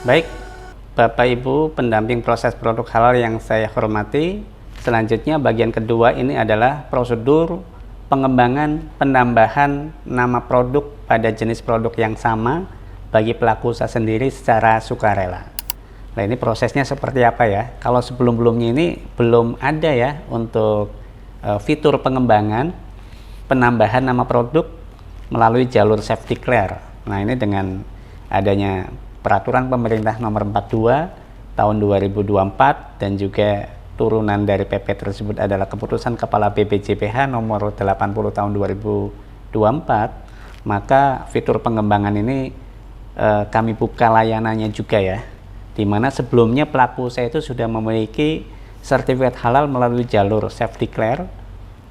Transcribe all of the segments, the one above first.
Baik, Bapak Ibu pendamping proses produk halal yang saya hormati, selanjutnya bagian kedua ini adalah prosedur pengembangan penambahan nama produk pada jenis produk yang sama bagi pelaku usaha sendiri secara sukarela. Nah, ini prosesnya seperti apa ya? Kalau sebelum-sebelumnya ini belum ada ya untuk fitur pengembangan penambahan nama produk melalui jalur safety clear. Nah, ini dengan adanya peraturan pemerintah nomor 42 tahun 2024 dan juga turunan dari PP tersebut adalah keputusan Kepala BPJPH nomor 80 tahun 2024, maka fitur pengembangan ini kami buka layanannya juga ya, di mana sebelumnya pelaku usaha itu sudah memiliki sertifikat halal melalui jalur safety clear,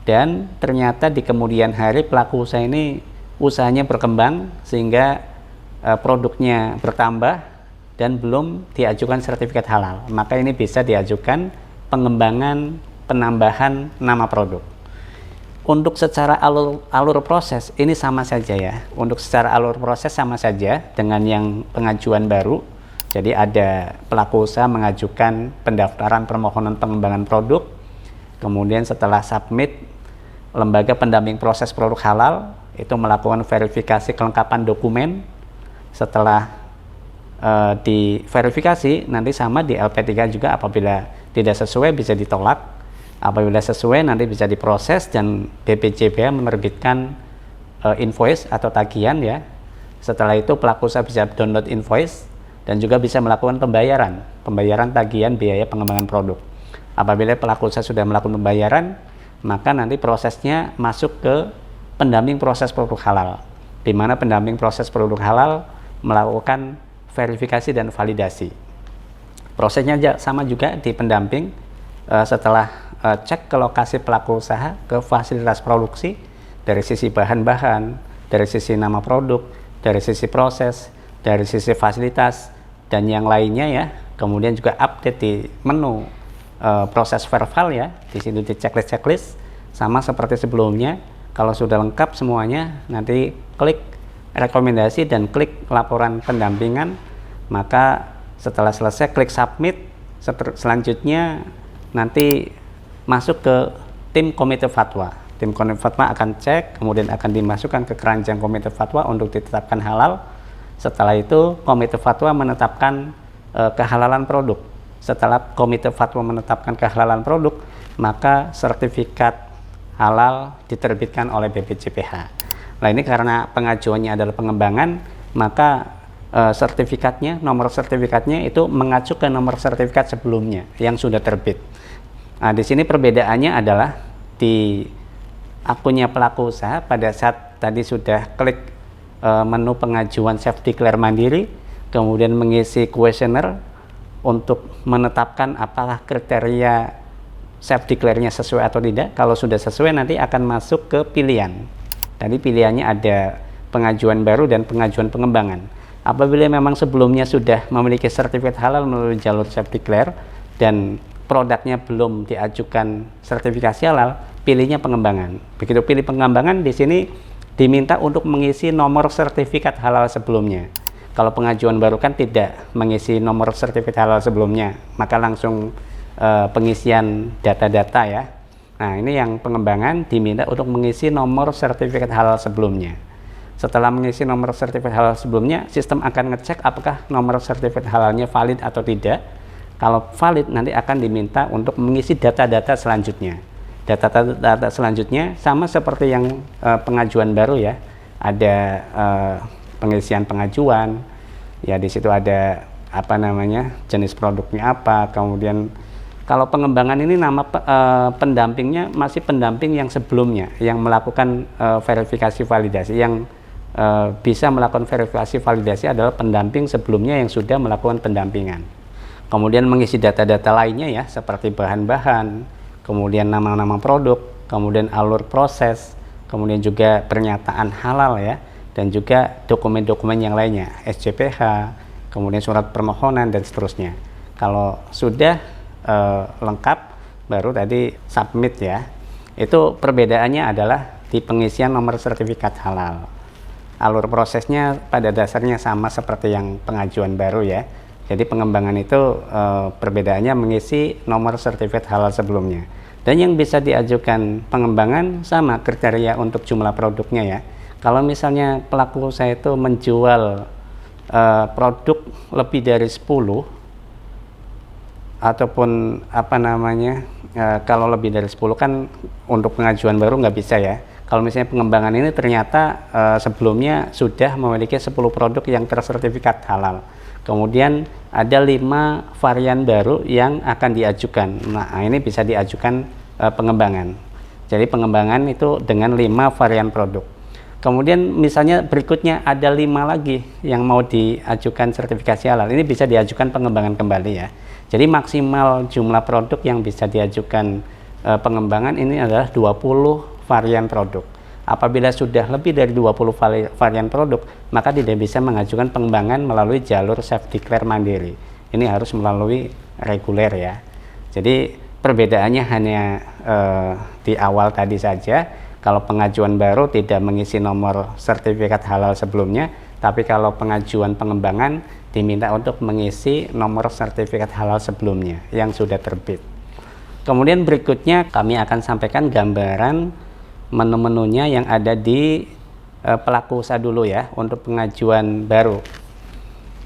dan ternyata di kemudian hari pelaku usaha ini usahanya berkembang sehingga produknya bertambah dan belum diajukan sertifikat halal, maka ini bisa diajukan pengembangan penambahan nama produk. Untuk secara alur proses ini sama saja ya, untuk secara alur proses sama saja dengan yang pengajuan baru. Jadi ada pelaku usaha mengajukan pendaftaran permohonan pengembangan produk, kemudian setelah submit, lembaga pendamping proses produk halal itu melakukan verifikasi kelengkapan dokumen. Setelah diverifikasi, nanti sama di LP3 juga, apabila tidak sesuai bisa ditolak, apabila sesuai nanti bisa diproses dan BPJPH menerbitkan invoice atau tagihan ya. Setelah itu pelaku usaha bisa download invoice dan juga bisa melakukan pembayaran tagihan biaya pengembangan produk. Apabila pelaku usaha sudah melakukan pembayaran, maka nanti prosesnya masuk ke pendamping proses produk halal, di mana pendamping proses produk halal melakukan verifikasi dan validasi. Prosesnya sama juga di pendamping, setelah cek ke lokasi pelaku usaha, ke fasilitas produksi, dari sisi bahan-bahan, dari sisi nama produk, dari sisi proses, dari sisi fasilitas, dan yang lainnya ya. Kemudian juga update di menu proses verbal ya, di situ di checklist sama seperti sebelumnya. Kalau sudah lengkap semuanya, nanti klik rekomendasi dan klik laporan pendampingan, maka setelah selesai klik submit. Selanjutnya nanti masuk ke tim komite fatwa. Tim komite fatwa akan cek, kemudian akan dimasukkan ke keranjang komite fatwa untuk ditetapkan halal. Setelah itu komite fatwa menetapkan kehalalan produk. Setelah komite fatwa menetapkan kehalalan produk, maka sertifikat halal diterbitkan oleh BPJPH. Nah, ini karena pengajuannya adalah pengembangan, maka sertifikatnya, nomor sertifikatnya itu mengacu ke nomor sertifikat sebelumnya yang sudah terbit. Nah, di sini perbedaannya adalah di akunnya pelaku usaha, pada saat tadi sudah klik menu pengajuan safety clear mandiri, kemudian mengisi kuesioner untuk menetapkan apakah kriteria safety clear-nya sesuai atau tidak. Kalau sudah sesuai, nanti akan masuk ke pilihan. Tadi pilihannya ada pengajuan baru dan pengajuan pengembangan. Apabila memang sebelumnya sudah memiliki sertifikat halal melalui jalur safety clear dan produknya belum diajukan sertifikasi halal, pilihnya pengembangan. Begitu pilih pengembangan, di sini diminta untuk mengisi nomor sertifikat halal sebelumnya. Kalau pengajuan baru kan tidak mengisi nomor sertifikat halal sebelumnya, maka langsung pengisian data-data ya. Nah, ini yang pengembangan diminta untuk mengisi nomor sertifikat halal sebelumnya. Setelah mengisi nomor sertifikat halal sebelumnya, sistem akan ngecek apakah nomor sertifikat halalnya valid atau tidak. Kalau valid, nanti akan diminta untuk mengisi data-data selanjutnya. Data-data selanjutnya sama seperti yang pengajuan baru ya. Ada pengisian pengajuan, ya di situ ada apa namanya, jenis produknya apa, kemudian kalau pengembangan ini nama pendampingnya masih pendamping yang sebelumnya yang melakukan verifikasi validasi. Yang bisa melakukan verifikasi validasi adalah pendamping sebelumnya yang sudah melakukan pendampingan. Kemudian mengisi data-data lainnya ya, seperti bahan-bahan, kemudian nama-nama produk, kemudian alur proses, kemudian juga pernyataan halal ya, dan juga dokumen-dokumen yang lainnya, SJPH, kemudian surat permohonan dan seterusnya. Kalau sudah lengkap, baru tadi submit ya. Itu perbedaannya adalah di pengisian nomor sertifikat halal. Alur prosesnya pada dasarnya sama seperti yang pengajuan baru ya. Jadi pengembangan itu perbedaannya mengisi nomor sertifikat halal sebelumnya. Dan yang bisa diajukan pengembangan sama kriteria untuk jumlah produknya ya. Kalau misalnya pelaku usaha itu menjual produk lebih dari 10 ataupun apa namanya, kalau lebih dari 10 kan untuk pengajuan baru nggak bisa ya. Kalau misalnya pengembangan ini ternyata sebelumnya sudah memiliki 10 produk yang tersertifikat halal. Kemudian ada 5 varian baru yang akan diajukan. Nah, ini bisa diajukan pengembangan. Jadi pengembangan itu dengan 5 varian produk. Kemudian misalnya berikutnya ada 5 lagi yang mau diajukan sertifikasi halal. Ini bisa diajukan pengembangan kembali ya. Jadi maksimal jumlah produk yang bisa diajukan pengembangan ini adalah 20 varian produk. Apabila sudah lebih dari 20 varian produk, maka tidak bisa mengajukan pengembangan melalui jalur self declare mandiri. Ini harus melalui reguler ya. Jadi perbedaannya hanya di awal tadi saja. Kalau pengajuan baru tidak mengisi nomor sertifikat halal sebelumnya, tapi kalau pengajuan pengembangan diminta untuk mengisi nomor sertifikat halal sebelumnya yang sudah terbit. Kemudian berikutnya kami akan sampaikan gambaran menu-menunya yang ada di pelaku usaha dulu ya untuk pengajuan baru.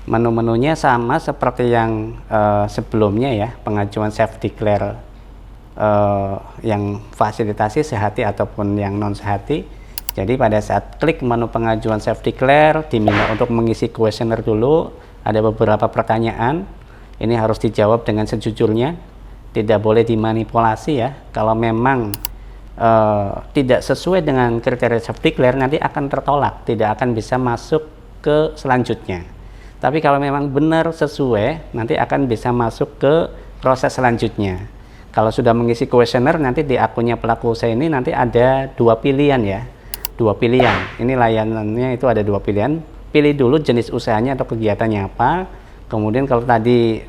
Menu-menunya sama seperti yang sebelumnya ya, pengajuan self declare yang fasilitasi sehati ataupun yang non sehati. Jadi pada saat klik menu pengajuan self declare diminta untuk mengisi kuesioner dulu. Ada beberapa pertanyaan, ini harus dijawab dengan sejujurnya, tidak boleh dimanipulasi ya. Kalau memang tidak sesuai dengan kriteria self declare nanti akan tertolak, tidak akan bisa masuk ke selanjutnya. Tapi kalau memang benar sesuai nanti akan bisa masuk ke proses selanjutnya. Kalau sudah mengisi kuesioner, nanti di akunnya pelaku usaha ini nanti ada 2 pilihan ya. 2 pilihan. Ini layanannya itu ada 2 pilihan. Pilih dulu jenis usahanya atau kegiatannya apa. Kemudian kalau tadi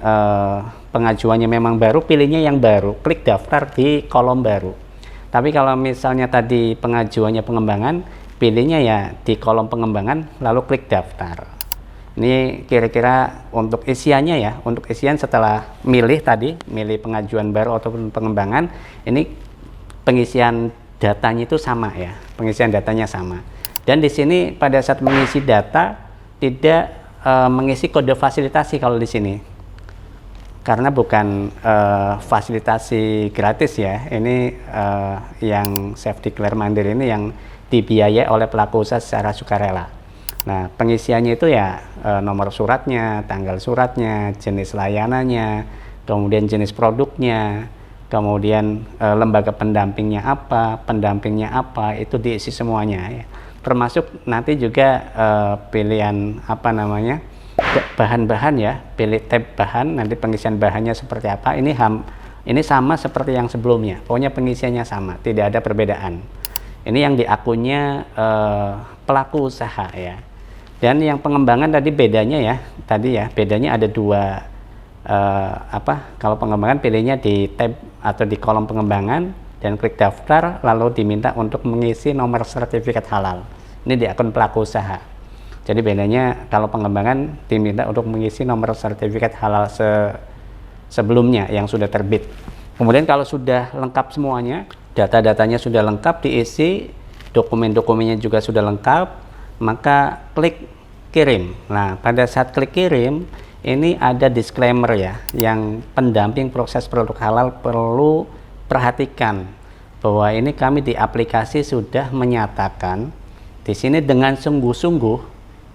pengajuannya memang baru, pilihnya yang baru. Klik daftar di kolom baru. Tapi kalau misalnya tadi pengajuannya pengembangan, pilihnya ya di kolom pengembangan lalu klik daftar. Ini kira-kira untuk isiannya ya, untuk isian setelah milih tadi, milih pengajuan baru ataupun pengembangan, ini pengisian datanya itu sama ya, pengisian datanya sama. Dan di sini pada saat mengisi data tidak mengisi kode fasilitasi kalau di sini, karena bukan fasilitasi gratis ya. Ini yang self declare mandiri ini yang dibiayai oleh pelaku usaha secara sukarela. Nah, pengisiannya itu ya nomor suratnya, tanggal suratnya, jenis layanannya, kemudian jenis produknya, kemudian lembaga pendampingnya apa, itu diisi semuanya ya. Termasuk nanti juga pilihan apa namanya, bahan-bahan ya, pilih tab bahan, nanti pengisian bahannya seperti apa. Ini sama seperti yang sebelumnya, pokoknya pengisiannya sama, tidak ada perbedaan. Ini yang di akunnya pelaku usaha ya. Dan yang pengembangan tadi bedanya ya, bedanya ada 2 kalau pengembangan pilihnya di tab atau di kolom pengembangan dan klik daftar lalu diminta untuk mengisi nomor sertifikat halal. Ini di akun pelaku usaha. Jadi bedanya kalau pengembangan diminta untuk mengisi nomor sertifikat halal sebelumnya yang sudah terbit. Kemudian kalau sudah lengkap semuanya, data-datanya sudah lengkap diisi, dokumen-dokumennya juga sudah lengkap, maka klik kirim. Nah, pada saat klik kirim, ini ada disclaimer ya, yang pendamping proses produk halal perlu perhatikan bahwa ini kami di aplikasi sudah menyatakan di sini dengan sungguh-sungguh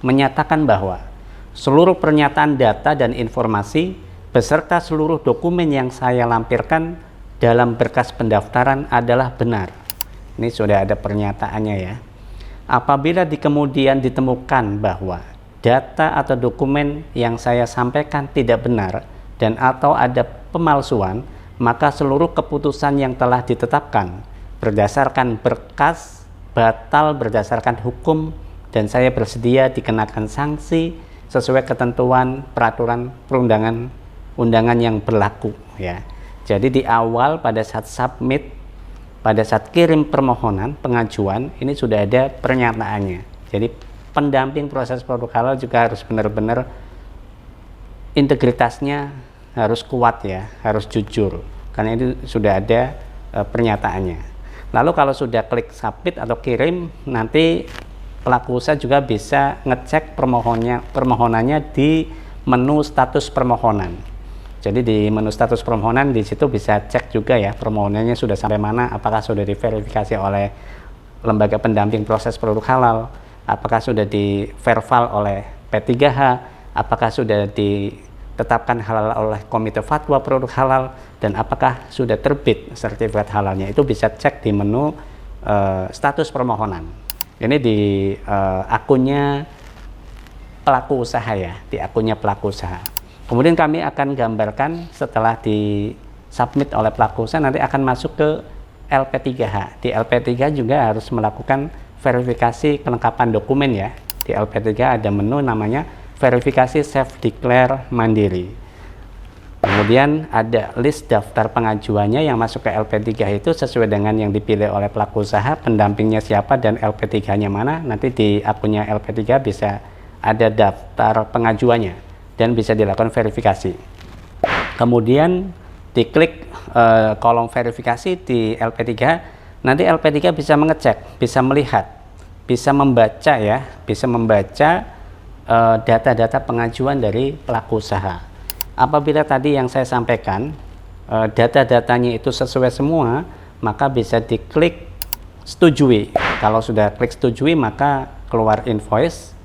menyatakan bahwa seluruh pernyataan data dan informasi beserta seluruh dokumen yang saya lampirkan dalam berkas pendaftaran adalah benar. Ini sudah ada pernyataannya ya. Apabila di kemudian ditemukan bahwa data atau dokumen yang saya sampaikan tidak benar dan atau ada pemalsuan, maka seluruh keputusan yang telah ditetapkan berdasarkan berkas batal berdasarkan hukum dan saya bersedia dikenakan sanksi sesuai ketentuan peraturan perundangan yang berlaku ya. Jadi di awal pada saat submit, pada saat kirim permohonan pengajuan ini sudah ada pernyataannya. Jadi pendamping proses produk halal juga harus benar-benar integritasnya harus kuat ya, harus jujur, karena itu sudah ada pernyataannya. Lalu kalau sudah klik submit atau kirim, nanti pelaku usaha juga bisa ngecek permohonannya di menu status permohonan. Jadi di menu status permohonan di situ bisa cek juga ya permohonannya sudah sampai mana, apakah sudah diverifikasi oleh lembaga pendamping proses produk halal, apakah sudah di-verval oleh P3H, apakah sudah ditetapkan halal oleh Komite Fatwa Produk Halal, dan apakah sudah terbit sertifikat halalnya. Itu bisa cek di menu status permohonan. Ini di akunnya pelaku usaha ya, di akunnya pelaku usaha. Kemudian kami akan gambarkan setelah di submit oleh pelaku usaha, nanti akan masuk ke LP3H. Di LP3 juga harus melakukan verifikasi kelengkapan dokumen ya. Di LP3 ada menu namanya verifikasi self declare mandiri. Kemudian ada list daftar pengajuannya yang masuk ke LP3 itu sesuai dengan yang dipilih oleh pelaku usaha, pendampingnya siapa dan LP3-nya mana. Nanti di akunnya LP3 bisa ada daftar pengajuannya dan bisa dilakukan verifikasi. Kemudian diklik kolom verifikasi di LP3, nanti LP3 bisa mengecek, bisa melihat, bisa membaca ya, bisa membaca data-data pengajuan dari pelaku usaha. Apabila tadi yang saya sampaikan data-datanya itu sesuai semua, maka bisa diklik setujui. Kalau sudah klik setujui, maka keluar invoice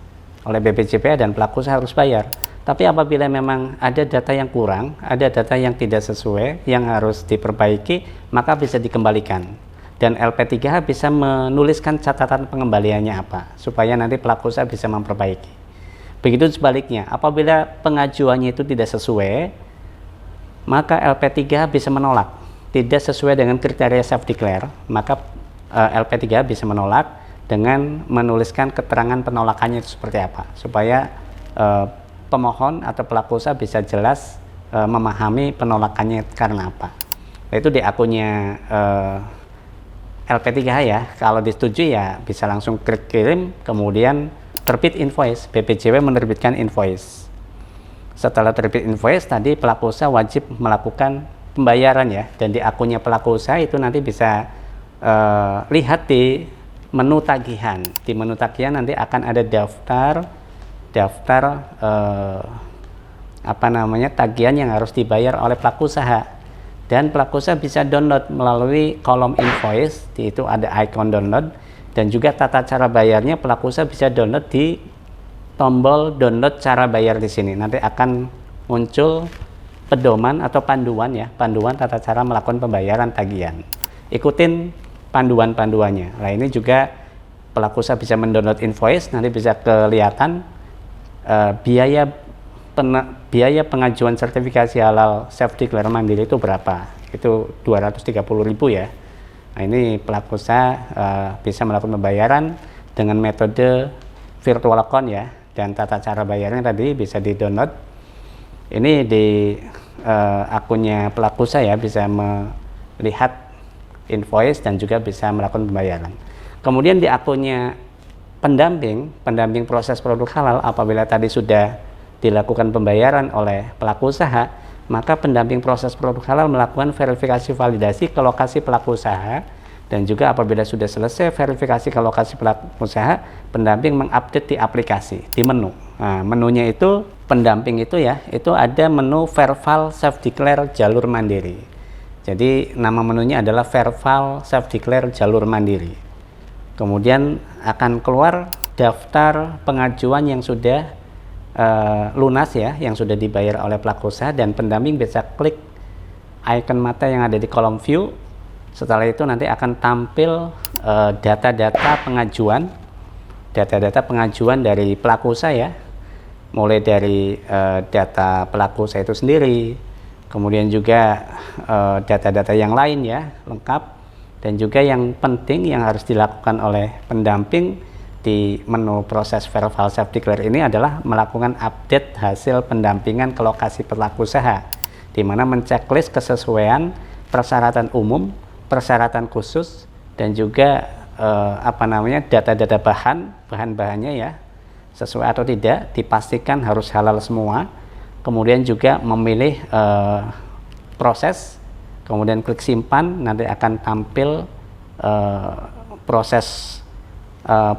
oleh BPJPH dan pelaku usaha harus bayar. Tapi apabila memang ada data yang kurang, ada data yang tidak sesuai, yang harus diperbaiki, maka bisa dikembalikan. Dan LP3H bisa menuliskan catatan pengembaliannya apa, supaya nanti pelaku usaha bisa memperbaiki. Begitu sebaliknya, apabila pengajuannya itu tidak sesuai, maka LP3H bisa menolak. Tidak sesuai dengan kriteria self-declare, maka LP3H bisa menolak dengan menuliskan keterangan penolakannya itu seperti apa, supaya pemohon atau pelaku usaha bisa jelas memahami penolakannya karena apa. Nah, itu di akunnya LP3H ya. Kalau disetujui ya bisa langsung klik kirim, kemudian terbit invoice. BPJPH menerbitkan invoice. Setelah terbit invoice, tadi pelaku usaha wajib melakukan pembayaran ya. Dan di akunnya pelaku usaha itu nanti bisa lihat di menu tagihan. Di menu tagihan nanti akan ada daftar tagihan yang harus dibayar oleh pelaku usaha, dan pelaku usaha bisa download melalui kolom invoice. Di itu ada icon download, dan juga tata cara bayarnya pelaku usaha bisa download di tombol download cara bayar di sini. Nanti akan muncul pedoman atau panduan ya, panduan tata cara melakukan pembayaran tagihan. Ikutin panduan-panduannya. Nah, ini juga pelaku usaha bisa mendownload invoice, nanti bisa kelihatan biaya pengajuan sertifikasi halal self declare mandiri itu berapa. Itu 230.000 ya. Nah, ini pelaku usaha bisa melakukan pembayaran dengan metode virtual account ya, dan tata cara bayarnya tadi bisa di download. Ini di akunnya pelaku usaha ya, bisa melihat invoice dan juga bisa melakukan pembayaran. Kemudian di akunnya pendamping proses produk halal, apabila tadi sudah dilakukan pembayaran oleh pelaku usaha, maka pendamping proses produk halal melakukan verifikasi validasi ke lokasi pelaku usaha, dan juga apabila sudah selesai verifikasi ke lokasi pelaku usaha, pendamping mengupdate di aplikasi, di menu. Nah, menunya itu pendamping itu ya, itu ada menu verval self declare jalur mandiri. Jadi nama menunya adalah verval self declare jalur mandiri. Kemudian akan keluar daftar pengajuan yang sudah lunas ya, yang sudah dibayar oleh pelaku usaha, dan pendamping bisa klik icon mata yang ada di kolom view. Setelah itu nanti akan tampil data-data pengajuan dari pelaku usaha ya, mulai dari data pelaku usaha itu sendiri, kemudian juga data-data yang lain ya, lengkap. Dan juga yang penting yang harus dilakukan oleh pendamping di menu proses verval self declare ini adalah melakukan update hasil pendampingan ke lokasi pelaku usaha, di mana menceklis kesesuaian persyaratan umum, persyaratan khusus, dan juga data-data bahan-bahannya ya, sesuai atau tidak, dipastikan harus halal semua. kemudian juga memilih proses, kemudian klik simpan, nanti akan tampil proses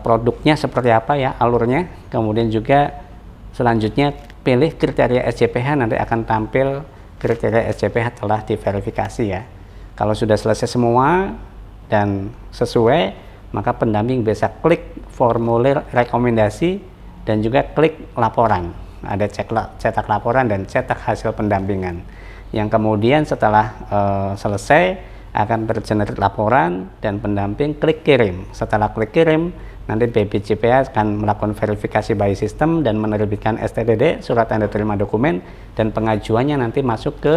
produknya seperti apa ya alurnya, kemudian juga selanjutnya pilih kriteria SJPH, nanti akan tampil kriteria SJPH telah diverifikasi ya. Kalau sudah selesai semua dan sesuai, maka pendamping bisa klik formulir rekomendasi dan juga klik laporan. Ada cetak laporan dan cetak hasil pendampingan. Yang kemudian setelah selesai akan tergenerate laporan dan pendamping klik kirim. Setelah klik kirim, nanti BPJPH akan melakukan verifikasi by system dan menerbitkan STDD, surat tanda terima dokumen, dan pengajuannya nanti masuk ke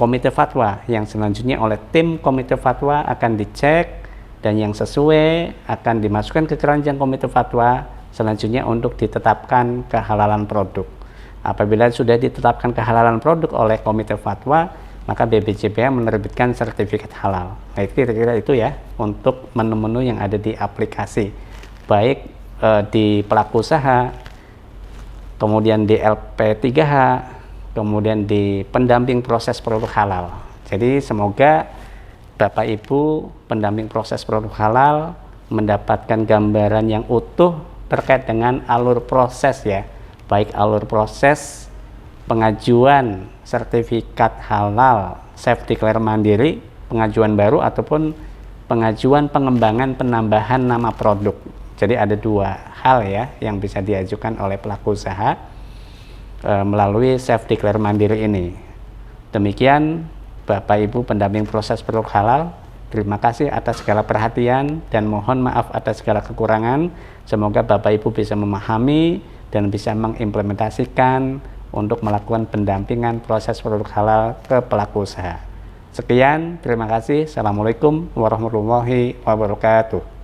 komite fatwa, yang selanjutnya oleh tim komite fatwa akan dicek, dan yang sesuai akan dimasukkan ke keranjang komite fatwa selanjutnya untuk ditetapkan kehalalan produk. Apabila sudah ditetapkan kehalalan produk oleh komite fatwa, maka BPJPH menerbitkan sertifikat halal. Nah, kira-kira itu ya untuk menu-menu yang ada di aplikasi, baik di pelaku usaha, kemudian di LP3H, kemudian di pendamping proses produk halal. Jadi semoga Bapak Ibu pendamping proses produk halal mendapatkan gambaran yang utuh terkait dengan alur proses ya, baik alur proses pengajuan sertifikat halal self declare mandiri, pengajuan baru ataupun pengajuan pengembangan penambahan nama produk. Jadi ada dua hal ya yang bisa diajukan oleh pelaku usaha melalui self declare mandiri ini. Demikian Bapak Ibu pendamping proses produk halal, terima kasih atas segala perhatian dan mohon maaf atas segala kekurangan. Semoga Bapak Ibu bisa memahami dan bisa mengimplementasikan untuk melakukan pendampingan proses produk halal ke pelaku usaha. Sekian, terima kasih. Assalamualaikum warahmatullahi wabarakatuh.